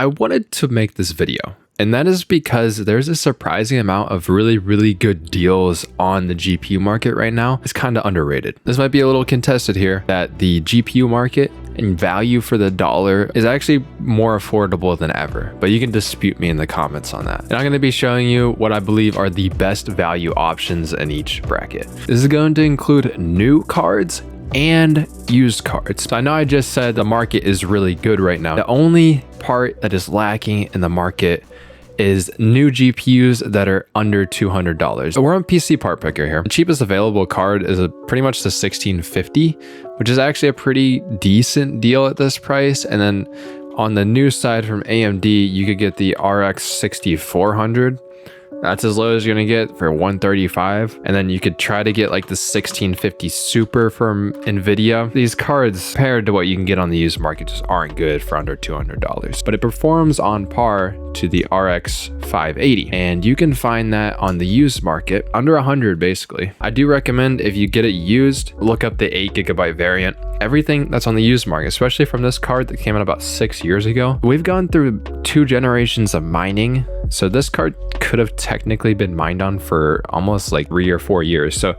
I wanted to make this video, and that is because there's a surprising amount of really good deals on the GPU market right now. It's kind of underrated. This might be a little contested here, that the GPU market and value for the dollar is actually more affordable than ever, but you can dispute me in the comments on that. And I'm going to be showing you what I believe are the best value options in each bracket. This is going to include new cards and used cards. So I know I just said the market is really good right now. The only part that is lacking in the market is new GPUs that are under $200. So we're on PC Part Picker here. The cheapest available card is pretty much the 1650, which is actually a pretty decent deal at this price. And then on the new side from AMD, you could get the RX 6400. That's as low as you're gonna get for 135. And then you could try to get like the 1650 Super from Nvidia. These cards, compared to what you can get on the used market, just aren't good for under $200. But it performs on par to the RX 580. And you can find that on the used market, under 100 basically. I do recommend, if you get it used, look up the 8GB variant. Everything that's on the used market, especially from this card that came out about 6 years ago, we've gone through 2 generations of mining. So this card could have technically been mined on for almost like 3 or 4 years. So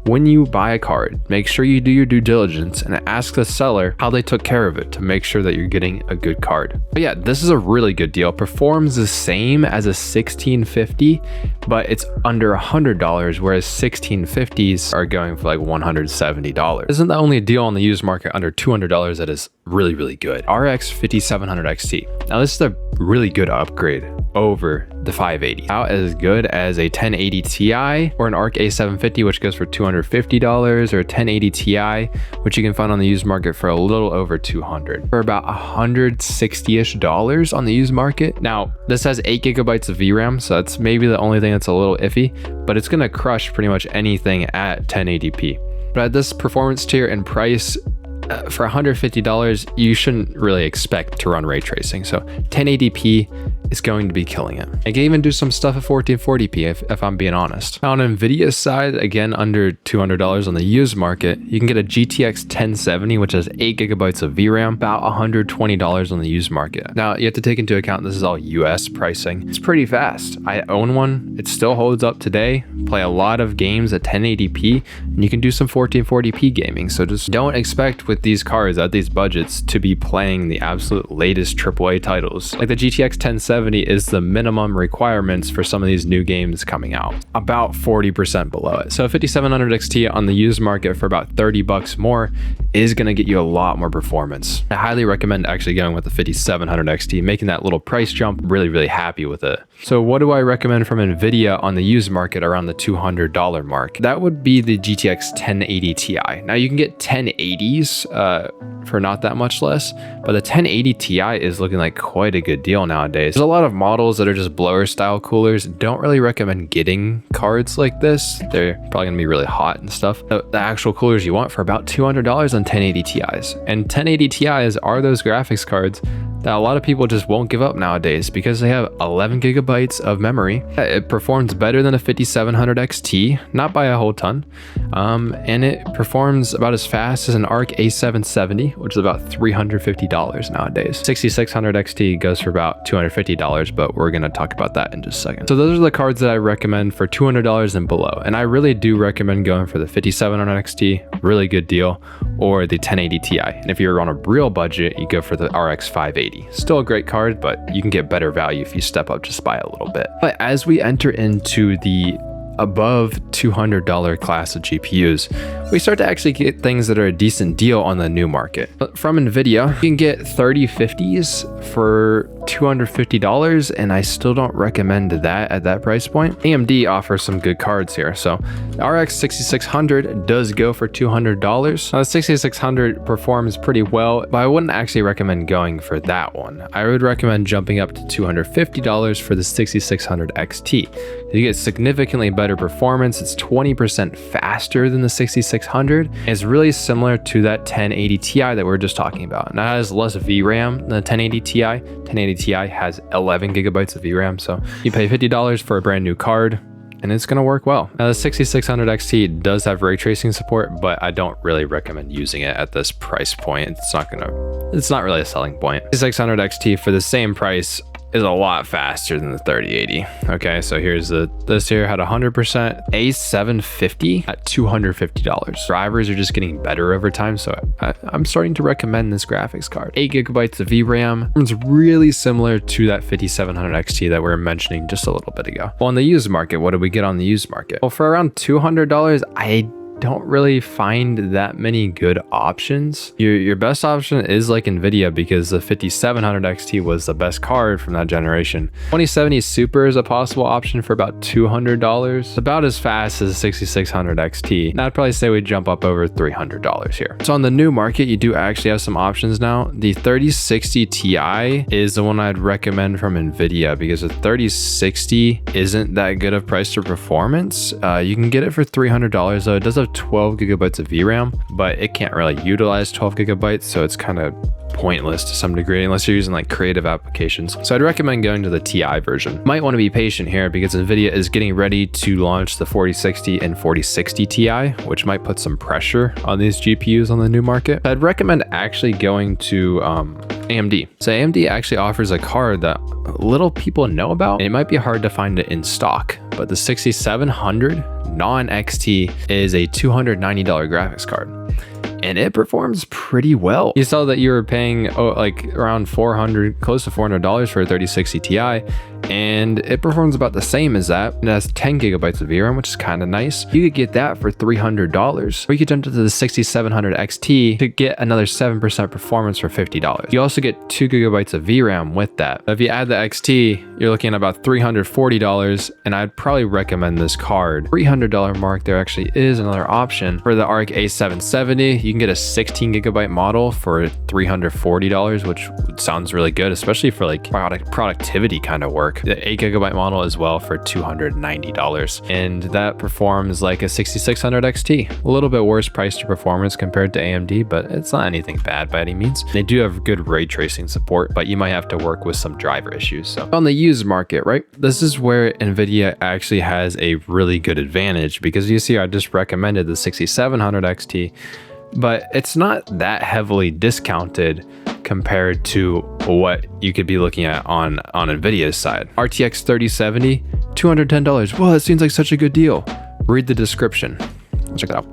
when you buy a card, make sure you do your due diligence and ask the seller how they took care of it to make sure that you're getting a good card. But yeah, this is a really good deal. Performs the same as a 1650, but it's under $100, whereas 1650s are going for like $170. Isn't the only deal on the used market under $200 that is really good. RX 5700 XT. Now this is a really good upgrade over the 580. About as good as a 1080 Ti or an ARC A750, which goes for $250, or a 1080 Ti, which you can find on the used market for a little over $200, for about $160-ish on the used market. Now this has 8GB of VRAM, so that's maybe the only thing that's a little iffy, but it's gonna crush pretty much anything at 1080p. But at this performance tier and price, for $150, you shouldn't really expect to run ray tracing. So 1080p is going to be killing it. I can even do some stuff at 1440p if I'm being honest. Now on Nvidia's side, again, under $200 on the used market, you can get a GTX 1070, which has 8GB of VRAM, about $120 on the used market. Now you have to take into account this is all US pricing. It's pretty fast. I own one. It still holds up today. Play a lot of games at 1080p, and you can do some 1440p gaming. So just don't expect with these cards at these budgets to be playing the absolute latest AAA titles. Like the GTX 1070 is the minimum requirements for some of these new games coming out, about 40% below it. So 5700 XT on the used market for about $30 more is going to get you a lot more performance. I highly recommend actually going with the 5700 XT, making that little price jump. Really happy with it. So what do I recommend from Nvidia on the used market around the $200 mark? That would be the GTX 1080 Ti. Now you can get 1080s for not that much less, but the 1080 Ti is looking like quite a good deal nowadays. There's a lot of models that are just blower style coolers. Don't really recommend getting cards like this. They're probably gonna be really hot and stuff. The actual coolers you want for about $200 on 1080 Ti's. And 1080 Ti's are those graphics cards that a lot of people just won't give up nowadays because they have 11GB of memory. It performs better than a 5700 XT, not by a whole ton, and it performs about as fast as an ARC A770, which is about $350 nowadays. 6600 XT goes for about $250, but we're gonna talk about that in just a second. So those are the cards that I recommend for $200 and below, and I really do recommend going for the 5700 XT, really good deal, or the 1080 Ti. And if you're on a real budget, you go for the RX 580. Still a great card, but you can get better value if you step up just by a little bit. But as we enter into the above $200 class of GPUs, we start to actually get things that are a decent deal on the new market. But from Nvidia, you can get 3050s for $250, and I still don't recommend that at that price point. AMD offers some good cards here. So the RX 6600 does go for $200. Now the 6600 performs pretty well, but I wouldn't actually recommend going for that one. I would recommend jumping up to $250 for the 6600 XT. You get significantly better performance. It's 20% faster than the 6600. It's really similar to that 1080 Ti that we were just talking about. Now it has less VRAM than the 1080 Ti. 1080 Ti has 11GB of VRAM. So you pay $50 for a brand new card. and it's going to work well. Now the 6600 XT does have ray tracing support, but I don't really recommend using it at this price point. It's not really a selling point. 6600 XT for the same price is a lot faster than the 3080. Okay, so here's this here had 100%, A750 at $250. Drivers are just getting better over time, so I'm starting to recommend this graphics card. 8 gigabytes of VRAM. It's really similar to that 5700 XT that we were mentioning just a little bit ago. Well, on the used market, what do we get on the used market? Well, for around $200, I don't really find that many good options. Your best option is like Nvidia, because the 5700 XT was the best card from that generation. 2070 Super is a possible option for about $200, about as fast as 6600 XT. And I'd probably say we jump up over $300 here. So on the new market, you do actually have some options now. The 3060 Ti is the one I'd recommend from Nvidia, because the 3060 isn't that good of price to performance. You can get it for $300 though. It does have 12 gigabytes of VRAM, but it can't really utilize 12 gigabytes, so it's kind of pointless to some degree unless you're using like creative applications. So I'd recommend going to the Ti version. Might want to be patient here because Nvidia is getting ready to launch the 4060 and 4060 Ti, which might put some pressure on these GPUs on the new market. I'd recommend actually going to AMD. So AMD actually offers a card that little people know about. It might be hard to find it in stock, but the 6700 non-XT is a $290 graphics card, and it performs pretty well. You saw that you were paying like around $400, close to $400 for a 3060 Ti, and it performs about the same as that. It has 10 gigabytes of VRAM, which is kind of nice. You could get that for $300, or you could jump to the 6700 XT to get another 7% performance for $50. You also get 2 gigabytes of VRAM with that. If you add the XT, you're looking at about $340, and I'd probably recommend this card. $300 mark, there actually is another option for the ARC A770. You can get a 16 gigabyte model for $340, which sounds really good, especially for like productivity kind of work. The 8 gigabyte model as well for $290, and that performs like a 6600 XT. A little bit worse price to performance compared to AMD, but it's not anything bad by any means. They do have good ray tracing support, but you might have to work with some driver issues. So on the used market, right, this is where Nvidia actually has a really good advantage, because you see I just recommended the 6700 XT, but it's not that heavily discounted compared to what you could be looking at on Nvidia's side. RTX 3070, $210. Well, that seems like such a good deal. Read the description. Check it out.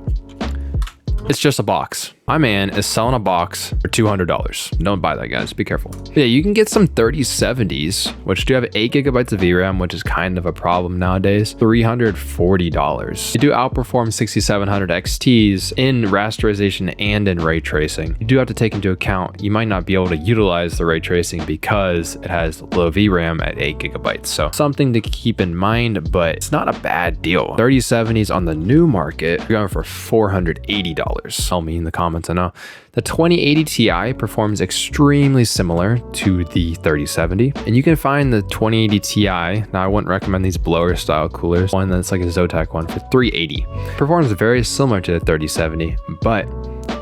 It's just a box. My man is selling a box for $200. Don't buy that, guys. Be careful. But yeah, you can get some 3070s, which do have 8 gigabytes of VRAM, which is kind of a problem nowadays. $340. You do outperform 6700 XTs in rasterization and in ray tracing. You do have to take into account you might not be able to utilize the ray tracing because it has low VRAM at 8 gigabytes. So something to keep in mind, but it's not a bad deal. 3070s on the new market, you're going for $480. Tell me in the comments. I know the 2080 Ti performs extremely similar to the 3070, and you can find the 2080 Ti. Now, I wouldn't recommend these blower style coolers. One that's like a Zotac one for $380. Performs very similar to the 3070, but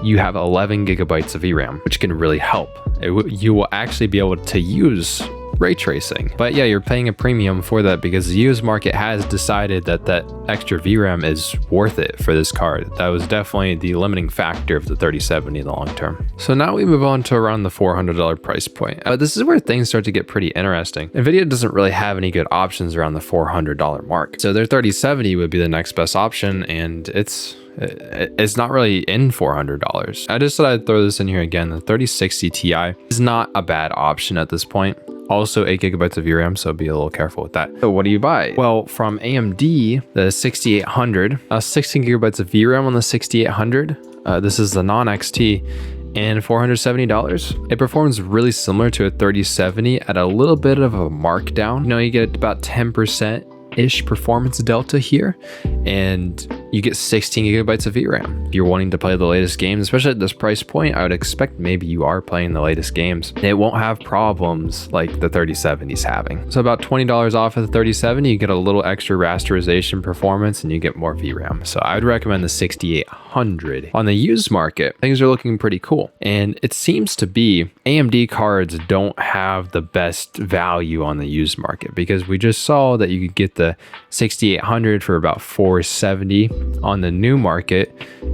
you have 11 gigabytes of VRAM, which can really help. You will actually be able to use ray tracing. But yeah, you're paying a premium for that because the used market has decided that that extra VRAM is worth it for this card. That was definitely the limiting factor of the 3070 in the long term. So now we move on to around the $400 price point. But this is where things start to get pretty interesting. Nvidia doesn't really have any good options around the $400 mark. So their 3070 would be the next best option, and it's not really in $400. I just thought I'd throw this in here again. The 3060 Ti is not a bad option at this point. Also 8 gigabytes of VRAM, so be a little careful with that. So what do you buy? Well, from AMD, the 6800, 16 gigabytes of VRAM on the 6800. This is the non-XT, and $470. It performs really similar to a 3070 at a little bit of a markdown. You know, you get about 10% ish performance delta here, and you get 16 gigabytes of VRAM. If you're wanting to play the latest games, especially at this price point, I would expect maybe you are playing the latest games. It won't have problems like the 3070 is having. So about $20 off of the 3070, you get a little extra rasterization performance and you get more VRAM. So I would recommend the 6800. On the used market, things are looking pretty cool. And it seems to be AMD cards don't have the best value on the used market, because we just saw that you could get the 6800 for about $470 on the new market,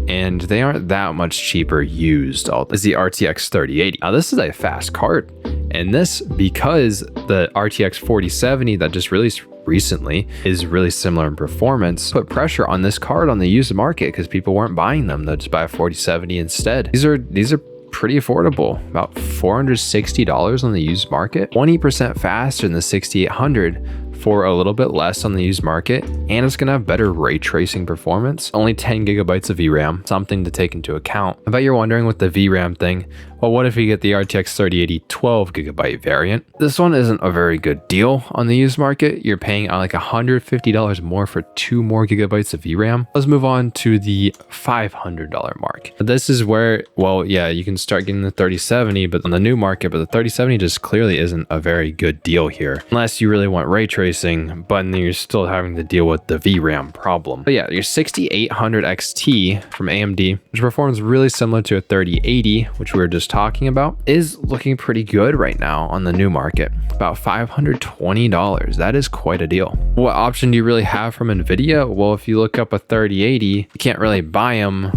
and they aren't that much cheaper used. Is the RTX 3080. Now this is a fast card, and this, because the RTX 4070 that just released recently is really similar in performance, put pressure on this card on the used market because people weren't buying them. They'll just buy a 4070 instead. These are pretty affordable, about $460 on the used market, 20% faster than the 6800 for a little bit less on the used market, and it's gonna have better ray tracing performance. Only 10 gigabytes of VRAM, something to take into account. I bet you're wondering with the VRAM thing, well, what if you get the RTX 3080 12 gigabyte variant? This one isn't a very good deal on the used market. You're paying like $150 more for 2 more gigabytes of VRAM. Let's move on to the $500 mark. This is where, well, yeah, you can start getting the 3070, but on the new market, but the 3070 just clearly isn't a very good deal here, unless you really want ray tracing, but then you're still having to deal with the VRAM problem. But yeah, your 6800 XT from AMD, which performs really similar to a 3080, which we were just talking about, is looking pretty good right now on the new market, about $520. That is quite a deal. What option do you really have from NVIDIA? Well, if you look up a 3080, you can't really buy them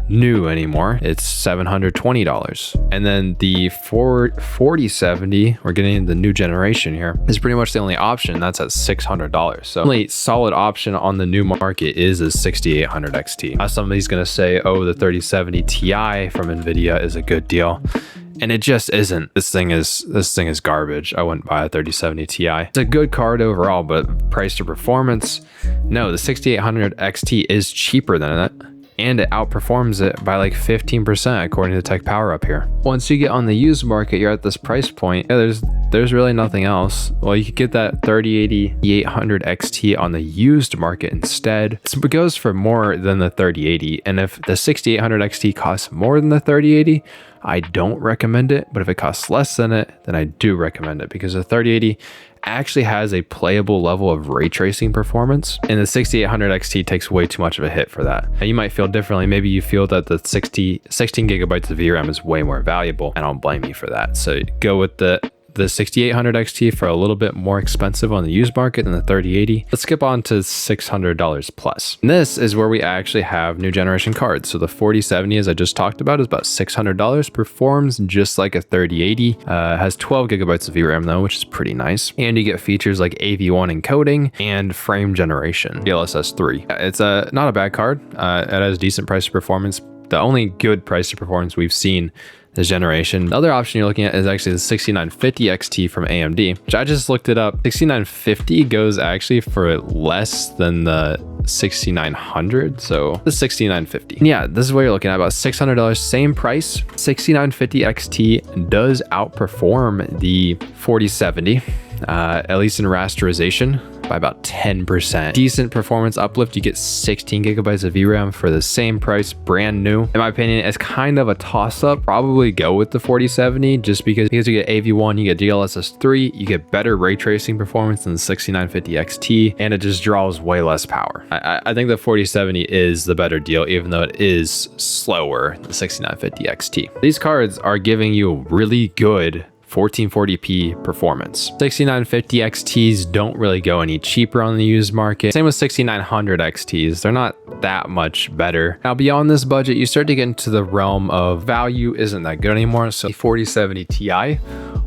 new anymore. It's $720. And then the 4070, we're getting into the new generation here, is pretty much the only option. That's at $600. So the only solid option on the new market is a 6800 XT. Now somebody's gonna say, oh, the 3070 Ti from NVIDIA is a good deal. And it just isn't. This thing is garbage. I wouldn't buy a 3070 Ti. It's a good card overall, but price to performance, no, the 6800 XT is cheaper than that, and it outperforms it by like 15% according to Tech Power up here. Once you get on the used market, you're at this price point. Yeah, there's really nothing else. Well, you could get that 3080 800 XT on the used market instead. It goes for more than the 3080, and if the 6800 XT costs more than the 3080, I don't recommend it, but if it costs less than it, then I do recommend it, because the 3080 actually has a playable level of ray tracing performance, and the 6800 XT takes way too much of a hit for that. Now, you might feel differently. Maybe you feel that the 16 gigabytes of VRAM is way more valuable. I don't blame you for that. So go with the 6800 XT for a little bit more expensive on the used market than the 3080. Let's skip on to $600 plus. And this is where we actually have new generation cards. So the 4070, as I just talked about, is about $600, performs just like a 3080, has 12 gigabytes of VRAM though, which is pretty nice. And you get features like AV1 encoding and frame generation, DLSS 3. It's not a bad card. It has decent price to performance. The only good price to performance we've seen this generation. The other option you're looking at is actually the 6950 XT from AMD, which I just looked it up. 6950 goes actually for less than the 6900, so the 6950. Yeah, this is what you're looking at, about $600, same price. 6950 XT does outperform the 4070, at least in rasterization, by about 10%. Decent performance uplift. You get 16 gigabytes of VRAM for the same price, brand new. In my opinion, it's kind of a toss-up. Probably go with the 4070 just because you get AV1, you get DLSS 3, you get better ray tracing performance than the 6950 XT, and it just draws way less power. I think the 4070 is the better deal, even though it is slower than the 6950 XT. These cards are giving you really good 1440p performance. 6950 XTs don't really go any cheaper on the used market. Same with 6900 XTs. They're not that much better. Now beyond this budget, you start to get into the realm of value isn't that good anymore. So the 4070 Ti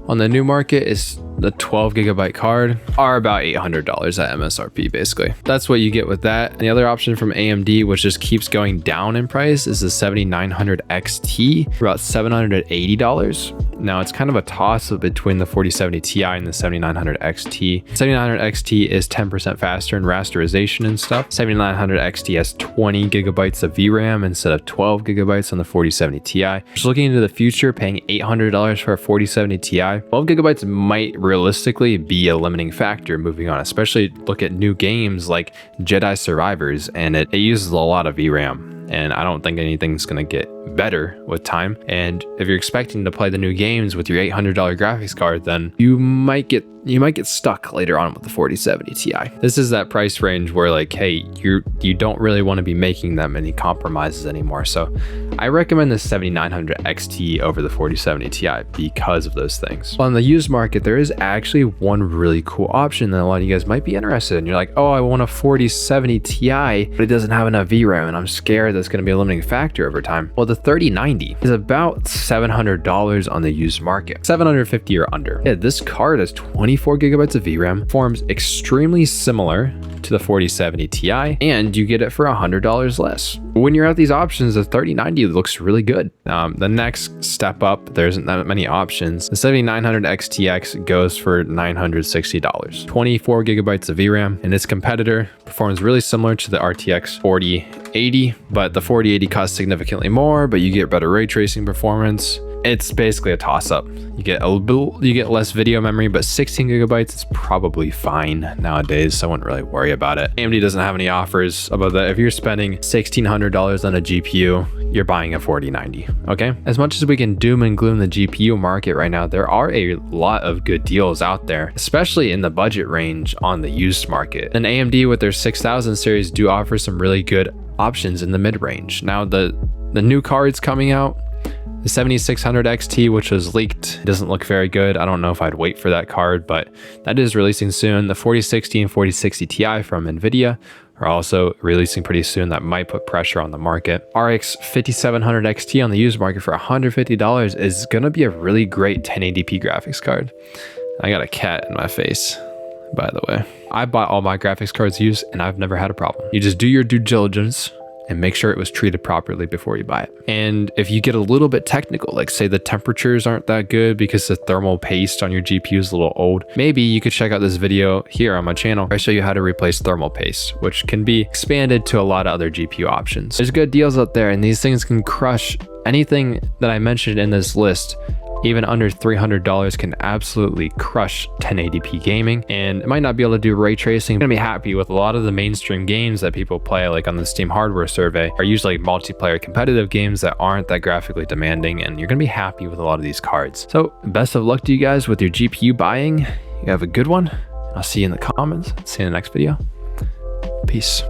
on the new market is the 12 gigabyte card are about $800 at MSRP basically. That's what you get with that. And the other option from AMD, which just keeps going down in price, is the 7900 XT for about $780. Now it's kind of a toss up between the 4070 Ti and the 7900 XT. 7900 XT is 10% faster in rasterization and stuff. 7900 XT has 20 gigabytes of VRAM instead of 12 gigabytes on the 4070 Ti. Just looking into the future, paying $800 for a 4070 Ti, 12 gigabytes might realistically be a limiting factor moving on, especially look at new games like Jedi Survivors, and it uses a lot of VRAM. And I don't think anything's going to get better with time. And if you're expecting to play the new games with your $800 graphics card, then you might get stuck later on with the 4070 Ti. This is that price range where like, hey, you don't really want to be making that many compromises anymore. So I recommend the 7900 XT over the 4070 Ti because of those things. On the used market, there is actually one really cool option that a lot of you guys might be interested in. You're like, oh, I want a 4070 Ti, but it doesn't have enough VRAM, and I'm scared that's going to be a limiting factor over time. Well, the 3090 is about $700 on the used market, $750 or under. Yeah, this card has 24 gigabytes of VRAM, performs extremely similar to the 4070 Ti, and you get it for $100 less. When you're at these options, the 3090 looks really good. The next step up, there isn't that many options. The 7900 XTX goes for $960. 24 gigabytes of VRAM, and its competitor performs really similar to the RTX 4080, but the 4080 costs significantly more, but you get better ray tracing performance. It's basically a toss-up. You get less video memory, but 16 gigabytes is probably fine nowadays, so I wouldn't really worry about it. AMD doesn't have any offers about that. If you're spending $1,600 on a GPU, you're buying a 4090, okay? As much as we can doom and gloom the GPU market right now, there are a lot of good deals out there, especially in the budget range on the used market. And AMD with their 6000 series do offer some really good options in the mid-range. Now the new cards coming out, the 7600 XT, which was leaked, doesn't look very good. I don't know if I'd wait for that card, but that is releasing soon. The 4060 and 4060 Ti from NVIDIA are also releasing pretty soon. That might put pressure on the market. RX 5700 XT on the used market for $150 is going to be a really great 1080p graphics card. I got a cat in my face, by the way. I bought all my graphics cards used, and I've never had a problem. You just do your due diligence and make sure it was treated properly before you buy it. And if you get a little bit technical, like say the temperatures aren't that good because the thermal paste on your GPU is a little old, maybe you could check out this video here on my channel where I show you how to replace thermal paste, which can be expanded to a lot of other GPU options. There's good deals out there, and these things can crush anything that I mentioned in this list. Even under $300 can absolutely crush 1080p gaming, and it might not be able to do ray tracing. You're gonna be happy with a lot of the mainstream games that people play, like on the Steam hardware survey, are usually multiplayer competitive games that aren't that graphically demanding, and you're gonna be happy with a lot of these cards. So best of luck to you guys with your GPU buying. You have a good one. I'll see you in the comments. See you in the next video. Peace.